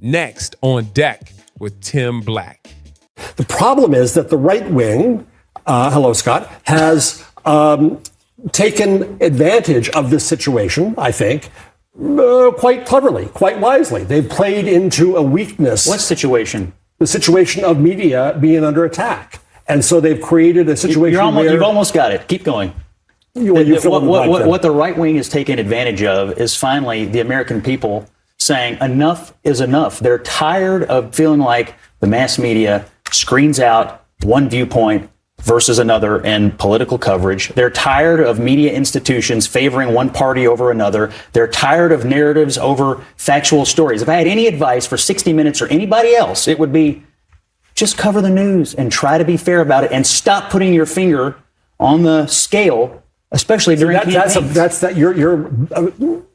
Next on deck with Tim Black. The problem is that the right wing, hello, Scott, has taken advantage of this situation, I think, quite cleverly, quite wisely. They've played into a weakness. What situation? The situation of media being under attack. And so they've created a situation where... You've almost got it. Keep going. What the right wing is taking advantage of is finally the American people saying enough is enough. They're tired of feeling like the mass media screens out one viewpoint versus another in political coverage. They're tired of media institutions favoring one party over another. They're tired of narratives over factual stories. If I had any advice for 60 Minutes or anybody else, it would be just cover the news and try to be fair about it and stop putting your finger on the scale, especially during campaigns.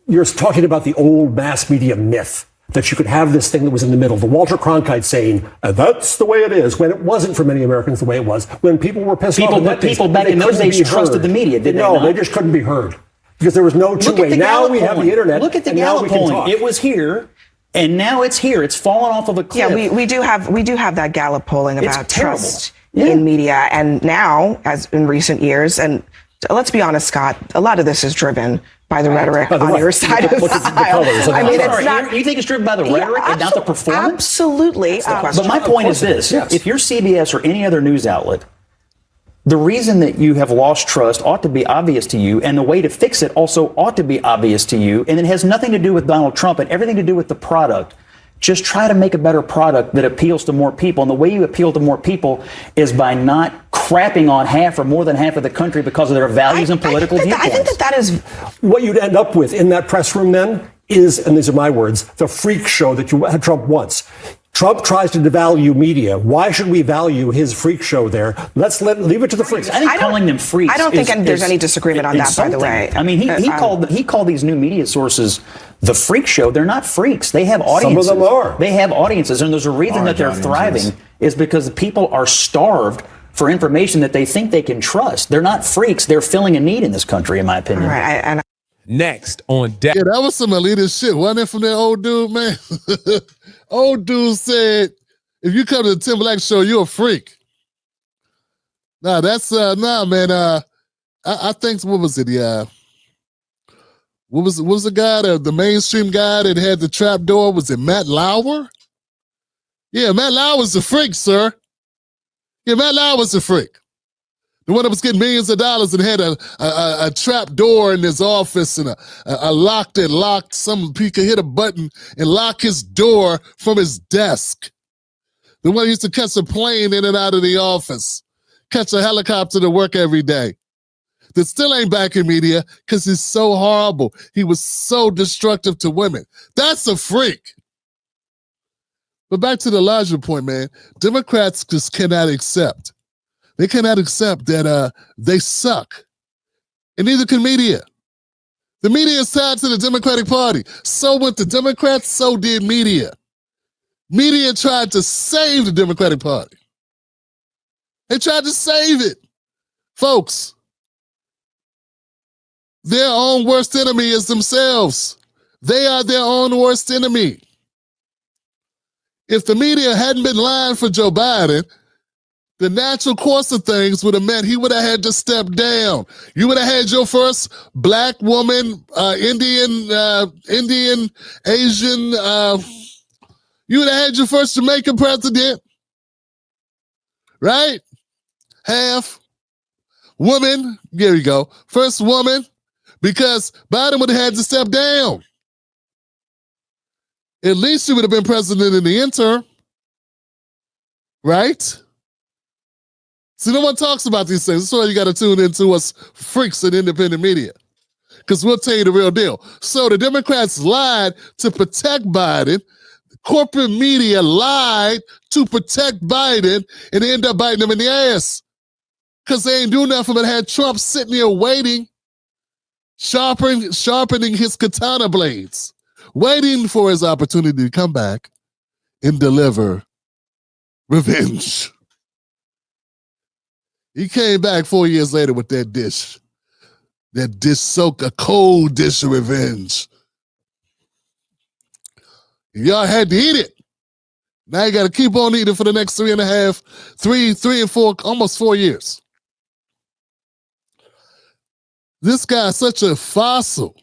You're talking about the old mass media myth that you could have this thing that was in the middle. The Walter Cronkite saying, that's the way it is, when it wasn't for many Americans the way it was. When people were pissed off. People back in those days trusted the media, didn't they? No, they just couldn't be heard because there was no two-way. Now we have the internet. Look at the Gallup polling. It was here, and now it's here. It's fallen off of a cliff. Yeah, we do have that Gallup polling about trust in media, and now, as in recent years, and let's be honest, Scott, a lot of this is driven by the rhetoric on your side of the aisle. I mean, it's not. You think it's driven by the rhetoric and not the performance? Absolutely. But my point is this: if you're CBS or any other news outlet, the reason that you have lost trust ought to be obvious to you, and the way to fix it also ought to be obvious to you, and it has nothing to do with Donald Trump and everything to do with the product. Just try to make a better product that appeals to more people. And the way you appeal to more people is by not crapping on half or more than half of the country because of their values and political viewpoints. I think that is what you'd end up with in that press room then is, and these are my words, the freak show that Trump wants. Trump tries to devalue media. Why should we value his freak show there? Leave it to the freaks. I think calling them freaks. I don't think there's any disagreement on that, by the way. I mean, he called these new media sources the freak show. They're not freaks. They have audiences. Some of them are. They have audiences, and there's a reason that they're thriving is because people are starved for information that they think they can trust. They're not freaks. They're filling a need in this country, in my opinion. Right. Next on deck. Yeah, that was some elitist shit, wasn't it, from that old dude, man? Old dude said, if you come to the Tim Black show, you're a freak. Nah, that's, man. I think, what was it? Yeah. What was the guy, the mainstream guy that had the trap door? Was it Matt Lauer? Yeah, Matt Lauer's a freak, sir. Yeah, Matt Lauer's a freak. The one that was getting millions of dollars and had a trap door in his office and a lock that locked. He could hit a button and lock his door from his desk. The one who used to catch a plane in and out of the office, catch a helicopter to work every day. That still ain't back in media because he's so horrible. He was so destructive to women. That's a freak. But back to the larger point, man. Democrats just cannot accept. They cannot accept that they suck. And neither can media. The media is tied to the Democratic Party. So went the Democrats, so did media. Media tried to save the Democratic Party. They tried to save it. Folks, their own worst enemy is themselves. They are their own worst enemy. If the media hadn't been lying for Joe Biden, the natural course of things would have meant he would have had to step down. You would have had your first black woman, Indian, Asian. You would have had your first Jamaican president, right? Half woman. There you go. First woman, because Biden would have had to step down. At least she would have been president in the interim, right? See, no one talks about these things. That's why you got to tune into us freaks in independent media, because we'll tell you the real deal. So the Democrats lied to protect Biden. Corporate media lied to protect Biden, and they end up biting him in the ass because they ain't do nothing but had Trump sitting there waiting, sharpening his katana blades, waiting for his opportunity to come back and deliver revenge. He came back 4 years later with that dish. That dish soaked, a cold dish of revenge. Y'all had to eat it. Now you got to keep on eating for the next 3 and 4, almost 4 years. This guy's such a fossil.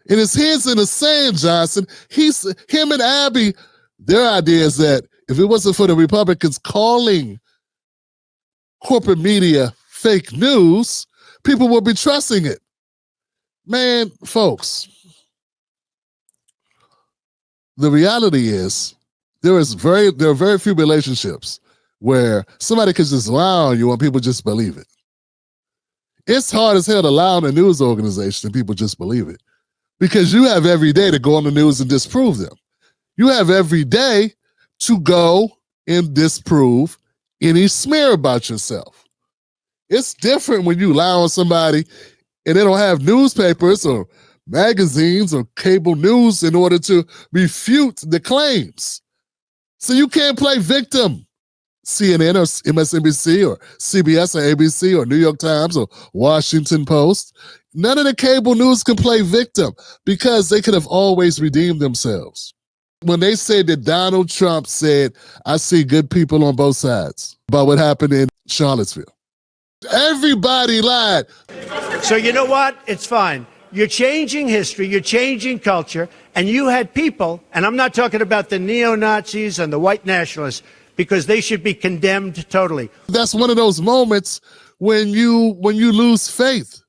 And his head's in the sand, Johnson. Him and Abby, their idea is that if it wasn't for the Republicans calling corporate media fake news, people would be trusting it. Man, folks, the reality is there are very few relationships where somebody can just lie on you and people just believe it. It's hard as hell to lie on a news organization and people just believe it. Because you have every day to go on the news and disprove them. You have every day to go and disprove any smear about yourself. It's different when you lie on somebody and they don't have newspapers or magazines or cable news in order to refute the claims. So you can't play victim. CNN or MSNBC or CBS or ABC or New York Times or Washington Post. None of the cable news can play victim because they could have always redeemed themselves. When they said that Donald Trump said, I see good people on both sides about what happened in Charlottesville. Everybody lied. So you know what? It's fine. You're changing history, you're changing culture, and you had people, and I'm not talking about the neo-Nazis and the white nationalists, because they should be condemned totally. That's one of those moments when you lose faith.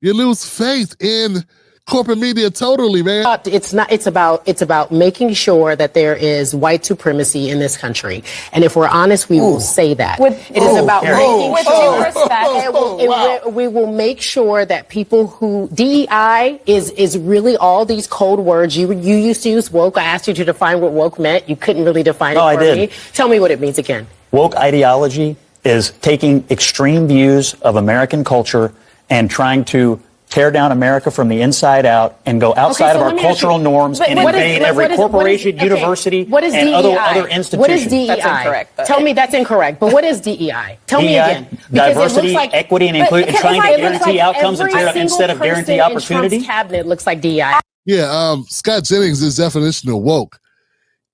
You lose faith in corporate media totally, man. It's about making sure that there is white supremacy in this country. And if we're honest, we will say that. It is about making sure we will make sure that people who DEI is really all these code words. You used to use woke. I asked you to define what woke meant. You couldn't really define it for me. Tell me what it means again. Woke ideology is taking extreme views of American culture and trying to tear down America from the inside out and go outside of our cultural norms and invade every corporation, university, and other institutions. What is DEI? That's incorrect. Tell me that's incorrect. But what is DEI? Tell me again. Diversity, equity, and inclusion, and trying to guarantee outcomes instead of guarantee opportunity. Trump's cabinet looks like DEI. Yeah, Scott Jennings' definition of woke,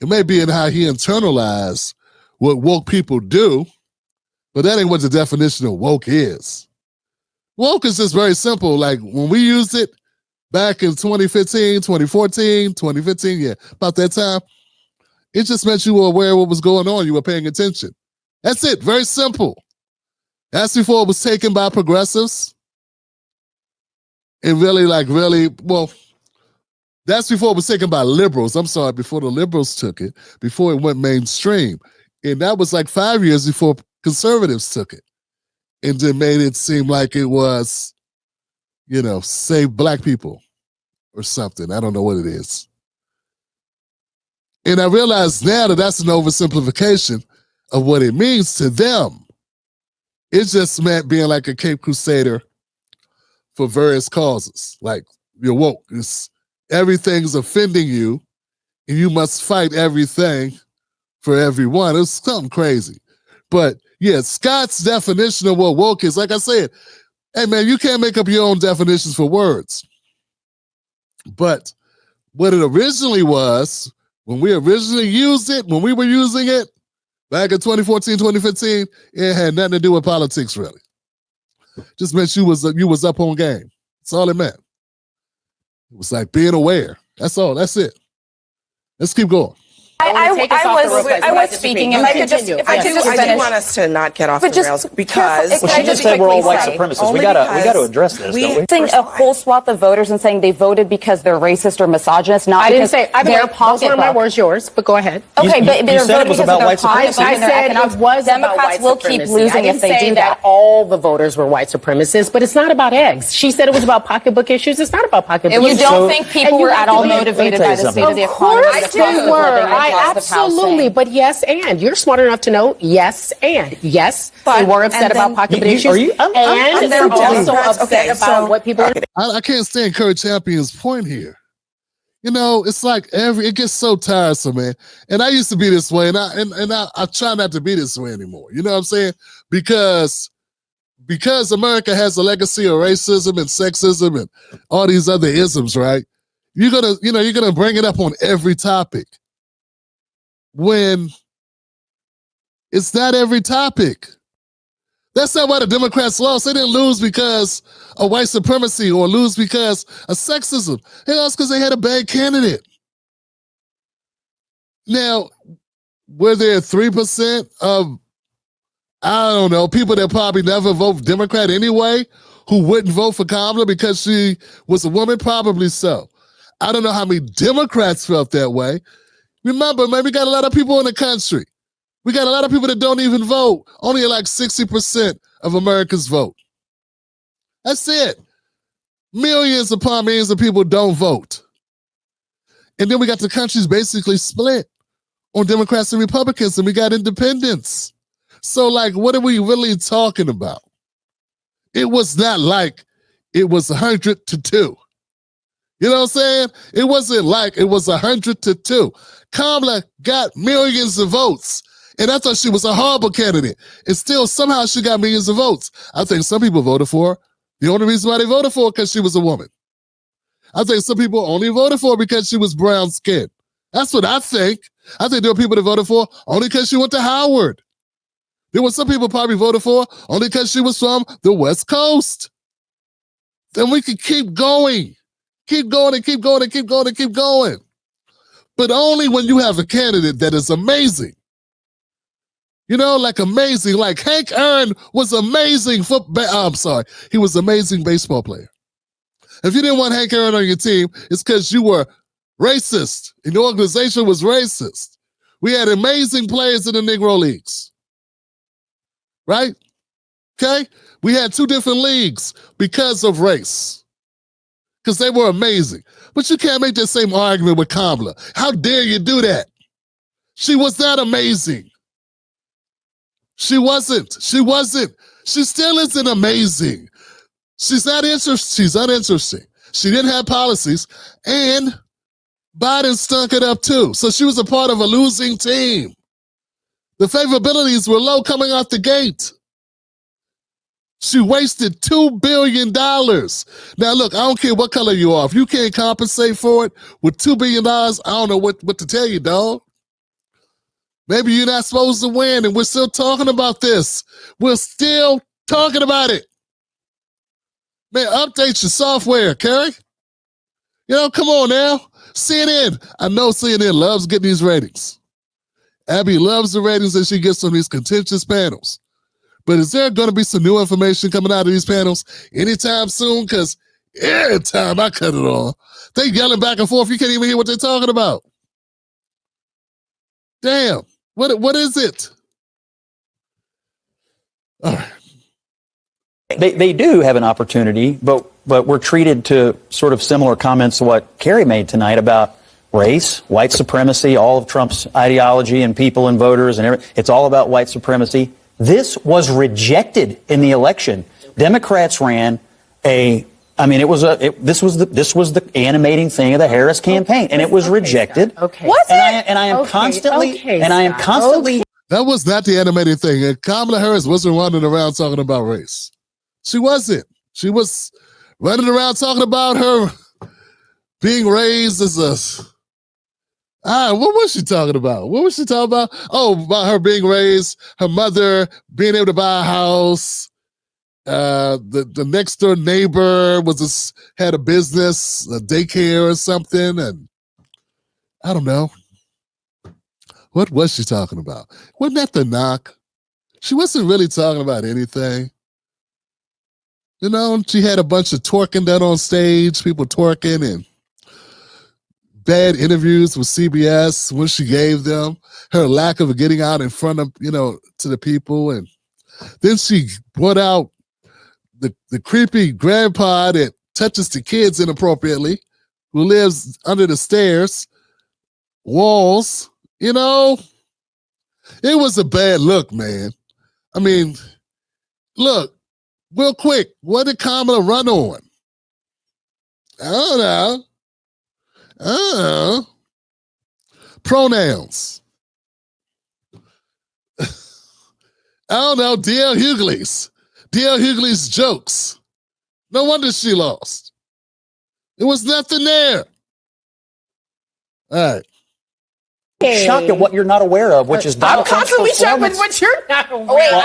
it may be in how he internalized what woke people do, but that ain't what the definition of woke is. Woke is just very simple. Like when we used it back in 2015, 2014, 2015, yeah, about that time, it just meant you were aware of what was going on. You were paying attention. That's it. Very simple. That's before it was taken by progressives. And that's before it was taken by liberals. I'm sorry, before the liberals took it, before it went mainstream. And that was like 5 years before conservatives took it. And then made it seem like it was, save black people or something. I don't know what it is. And I realize now that that's an oversimplification of what it means to them. It just meant being like a Cape Crusader for various causes. Like you're woke. Everything's offending you and you must fight everything for everyone. It's something crazy. But yeah, Scott's definition of what woke is, like I said, hey man, you can't make up your own definitions for words. But what it originally was, when we originally used it, when we were using it, back in 2014, 2015, it had nothing to do with politics, really. Just meant you was up on game. That's all it meant. It was like being aware. That's all. That's it. Let's keep going. I was speaking. If I could just finish. I do want us to not get off the rails because she just said we're all white supremacists. We gotta address this. Saying a whole swath of voters and saying they voted because they're racist or misogynist, not I didn't because say. their pocketbook. Those were my words, yours. But go ahead. Okay, but you said it was about white supremacy. I said it was about white Democrats will keep losing if they do that. All the voters were white supremacists, but it's not about eggs. She said it was about pocketbook issues. It's not about pocketbook. You don't think people were at all motivated by the state of the economy? Of course they were. I absolutely. But yes, and you're smart enough to know yes, and yes, they were upset about pocketbook issues, and they're also upset about what people are. I can't stand Kurt Champion's point here. It's like it gets so tiresome, man. And I used to be this way, and I try not to be this way anymore. You know what I'm saying? Because America has a legacy of racism and sexism and all these other isms, right? You're gonna bring it up on every topic. when it's not every topic. That's not why the Democrats lost. They didn't lose because of white supremacy or lose because of sexism. They lost because they had a bad candidate. Now, were there 3% of, I don't know, people that probably never vote Democrat anyway who wouldn't vote for Kamala because she was a woman? Probably so. I don't know how many Democrats felt that way. Remember, man, we got a lot of people in the country. We got a lot of people that don't even vote. Only like 60% of Americans vote. That's it. Millions upon millions of people don't vote. And then we got the country's basically split on Democrats and Republicans, and we got independents. So, like, what are we really talking about? It was not like it was 100 to 2. You know what I'm saying? It wasn't like it was 100 to 2. Kamala got millions of votes, and I thought she was a horrible candidate. And still, somehow she got millions of votes. I think some people voted for her. The only reason why they voted for her because she was a woman. I think some people only voted for her because she was brown skinned. That's what I think. I think there were people that voted for her only because she went to Howard. There were some people probably voted for her only because she was from the West Coast. Then we could keep going. Keep going and keep going and keep going and keep going. But only when you have a candidate that is amazing. You know, like amazing. Like Hank Aaron was amazing he was an amazing baseball player. If you didn't want Hank Aaron on your team, it's because you were racist and the organization was racist. We had amazing players in the Negro Leagues. Right? Okay? We had 2 different leagues because of race. Because they were amazing. But you can't make that same argument with Kamala. How dare you do that? She was not amazing. She wasn't. She wasn't. She still isn't amazing. She's not interesting. She's uninteresting. She didn't have policies. And Biden stunk it up too. So she was a part of a losing team. The favorabilities were low coming out the gate. She wasted $2 billion. Now, look, I don't care what color you are. If you can't compensate for it with $2 billion, I don't know what to tell you, dog. Maybe you're not supposed to win, and we're still talking about this. We're still talking about it. Man, update your software, Kerry. You know, come on now. CNN. I know CNN loves getting these ratings. Abby loves the ratings that she gets on these contentious panels. But is there going to be some new information coming out of these panels anytime soon? Because every time I cut it on, they yelling back and forth. You can't even hear what they're talking about. Damn. What is it? All right. They do have an opportunity, but we're treated to sort of similar comments to what Kerry made tonight about race, white supremacy, all of Trump's ideology and people and voters and everything. It's all about white supremacy. This was rejected in the election. Democrats ran this was the animating thing of the Harris campaign, and it was rejected. Okay. Was it? And I am constantly. That was not the animated thing. And Kamala Harris wasn't running around talking about race. She wasn't. She was running around talking about her being raised as a. What was she talking about? What was she talking about? Oh, about her being raised, her mother being able to buy a house. The next door neighbor had a business, a daycare or something, and I don't know. What was she talking about? Wasn't that the knock? She wasn't really talking about anything. You know, she had a bunch of twerking done on stage, people twerking, and bad interviews with CBS when she gave them, her lack of getting out in front of, to the people. And then she brought out the creepy grandpa that touches the kids inappropriately, who lives under the stairs, walls, It was a bad look, man. I mean, look, real quick, what did Kamala run on? I don't know. Pronouns. I don't know, D.L. Hughley's. D.L. Hughley's jokes. No wonder she lost. There was nothing there. All right. shocked at what you're not aware of, which is Donald Trump's constantly shocked with performance. what you're not aware of. Well,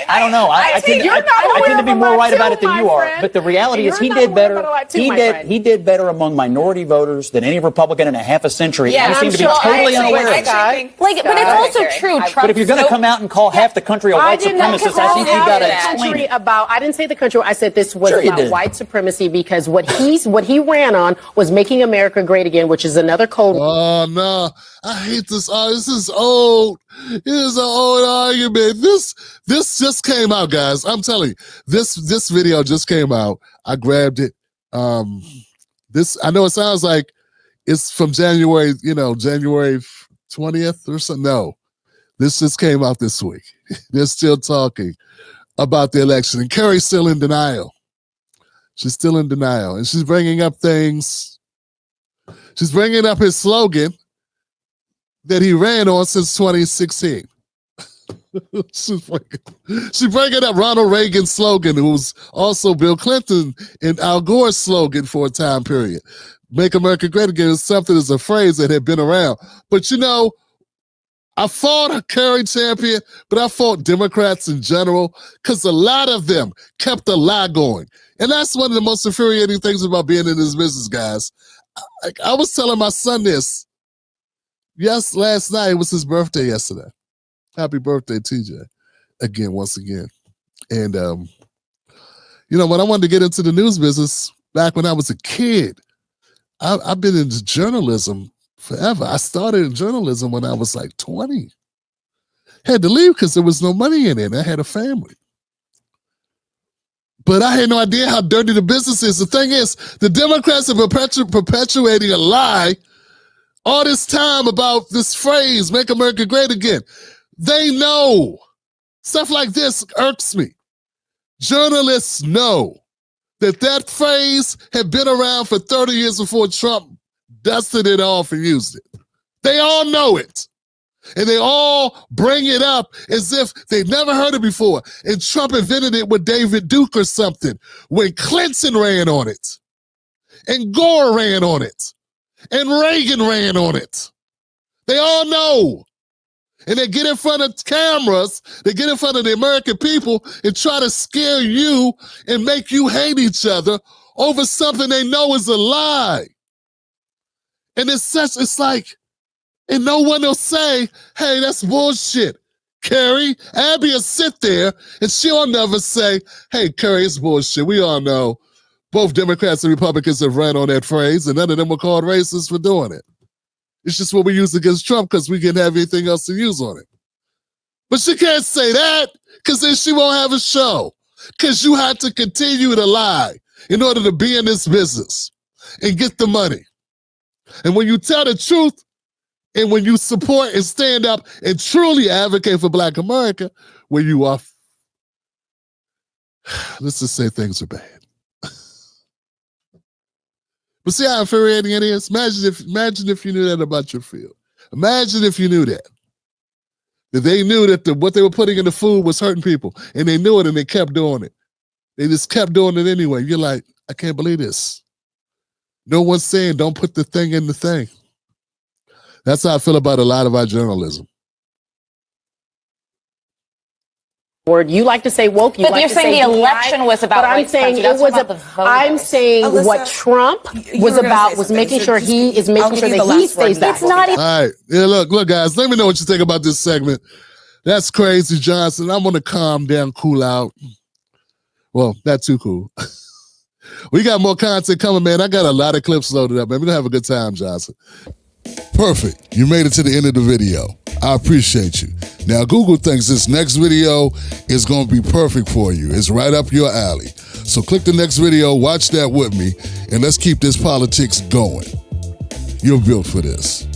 I don't know. I tend to be more right about it than you are. But the reality is he did better. He did better among minority voters than any Republican in a half a century. Yeah, and he seemed to be totally unaware of it. But it's also true. But if you're going to come out and call half the country a white supremacist, I think you've got to explain it. I didn't say the country. I said this was about white supremacy because what he ran on was making America great again, which is another cold. Oh no, I hate this. Oh, this is old. It is an old argument. This just came out, guys. I'm telling you, this video just came out. I grabbed it. This I know it sounds like it's from January, January 20th or something. No, this just came out this week. They're still talking about the election, and Kerry's still in denial. She's still in denial, and she's bringing up things. She's bringing up his slogan that he ran on since 2016. She's bringing up Ronald Reagan's slogan, who was also Bill Clinton and Al Gore's slogan for a time period. Make America Great Again is something as a phrase that had been around. But I fought a Kerry champion, but I fought Democrats in general because a lot of them kept the lie going. And that's one of the most infuriating things about being in this business, guys. I was telling my son this. Yes, last night. It was his birthday yesterday. Happy birthday, TJ. Once again. And, when I wanted to get into the news business back when I was a kid, I've been into journalism forever. I started in journalism when I was like 20. Had to leave because there was no money in it. I had a family. But I had no idea how dirty the business is. The thing is, the Democrats are perpetuating a lie all this time about this phrase, make America great again. They know. Stuff like this irks me. Journalists know that phrase had been around for 30 years before Trump dusted it off and used it. They all know it. And they all bring it up as if they've never heard it before. And Trump invented it with David Duke or something when Clinton ran on it. And Gore ran on it. And Reagan ran on it. They all know. And they get in front of cameras, they get in front of the American people and try to scare you and make you hate each other over something they know is a lie. And it's like, and no one will say, hey, that's bullshit. Kerry, Abby will sit there and she'll never say, hey, Kerry, it's bullshit. We all know both Democrats and Republicans have ran on that phrase and none of them were called racist for doing it. It's just what we use against Trump because we can't have anything else to use on it. But she can't say that because then she won't have a show because you have to continue to lie in order to be in this business and get the money. And when you tell the truth, and when you support and stand up and truly advocate for Black America, where you are, let's just say things are bad. But see how infuriating it is? Imagine if you knew that about your field. Imagine if you knew that they knew that what they were putting in the food was hurting people, and they knew it and they kept doing it. They just kept doing it anyway. You're like, I can't believe this. No one's saying don't put the thing in the thing. That's how I feel about a lot of our journalism. Word, you like to say woke. But you're saying the election was about. But I'm saying it was I'm saying what Trump was about was making sure he is making sure that he stays back. It's not even. All right, yeah. Look, guys. Let me know what you think about this segment. That's crazy, Johnson. I'm gonna calm down, cool out. Well, not too cool. We got more content coming, man. I got a lot of clips loaded up, man. We're gonna have a good time, Johnson. Perfect. You made it to the end of the video. I appreciate you. Now, Google thinks this next video is going to be perfect for you. It's right up your alley. So click the next video, watch that with me, and let's keep this politics going. You're built for this.